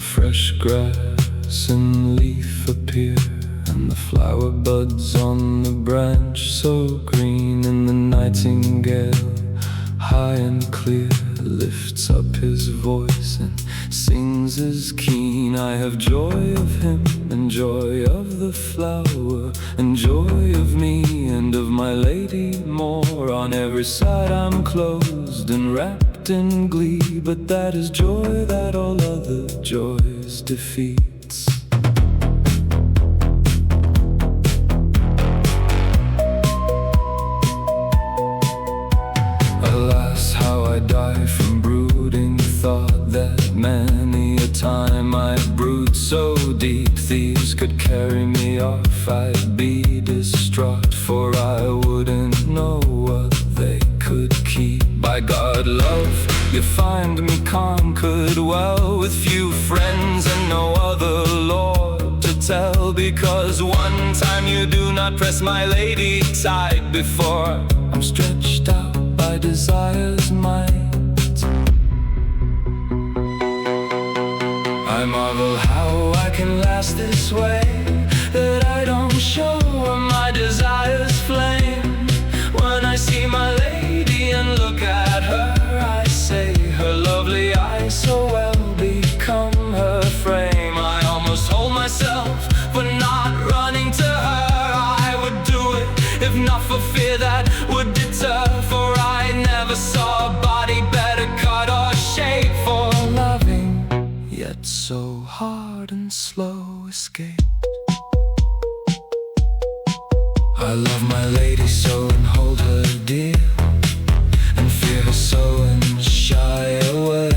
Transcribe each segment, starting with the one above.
fresh grass and leaf appear, and the flower buds on the branch so green, and the nightingale, high and clear, lifts up his voice and sings as keen. I have joy of him, and joy of the flower, and joy of me, and of my lady more. On every side I'm closed and wrapped in glee, but that is joy that all other joys defeats. Alas, how I die from brooding thought, that many a time I brood so deep. Thieves could carry me off, I'd be distraught, for I wouldn't know what they could keep. By God, love, you find me conquered well, with few friends and no other lord to tell. Because one time you do not press my lady tight, before I'm stretched out by desire's might. I marvel how I can last this way, that I don't show my desire's flame. When I see my lady and look at her, I say her lovely eyes so well become her frame. I almost hold myself for not running to her. I would do it if not for fear that would deter, for I never saw a body better cut or shaped for loving, yet so hard and slow escape. I love my lady so and hold her dear, and fear her so and shy away.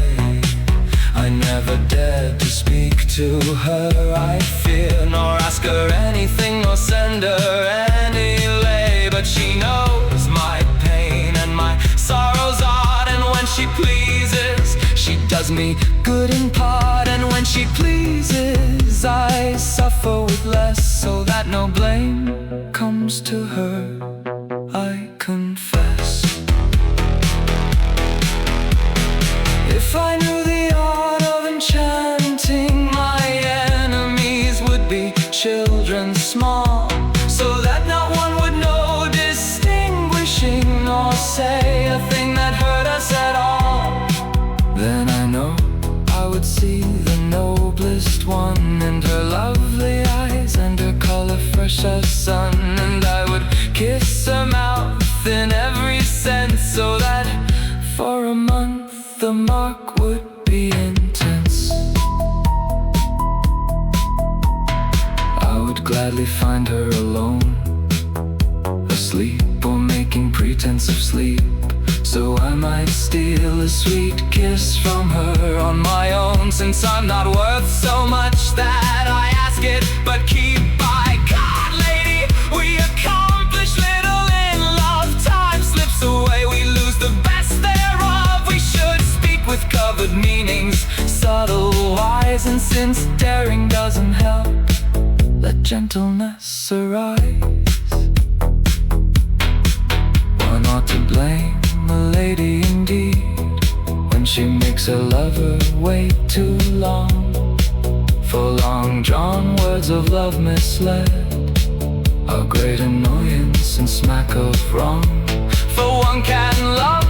I never dared to speak to her, I fear, nor ask her anything, nor send her any lay. But she knows my pain and my sorrows odd, and when she pleases, she does me good in part. And when she pleases, I suffer with less, so that no blame comes to her, I confess. If I knew the art of enchanting, my enemies would be children small, so that not one would know distinguishing, nor say a thing that hurt us at all. Then I know I would see the noblest one, and her lovely eyes, and her color fresh as sun, and I would kiss her mouth in every sense, so that for a month the mark would be intense. I would gladly find her alone, asleep or making pretense of sleep, so I might steal a sweet kiss from her on my own. Since I'm not worth so much that I ask it, but keep. By God, lady, we accomplish little in love. Time slips away, we lose the best thereof. We should speak with covered meanings, subtle, wise, and since daring doesn't help, let gentleness arise. We're not to blame, a lady indeed, when she makes her lover wait too long, for long drawn words of love misled are great annoyance and smack of wrong. For one can love,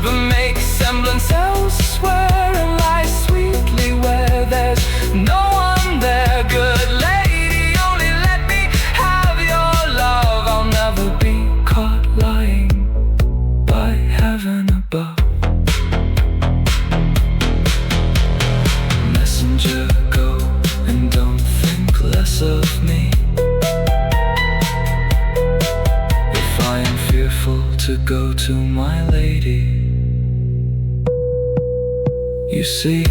but make semblance elsewhere, and lie sweetly where there's no one there. Good lady, only let me have your love, I'll never be caught lying by heaven above. Messenger, go, and don't think less of me. If I am fearful to go to my lady, you see.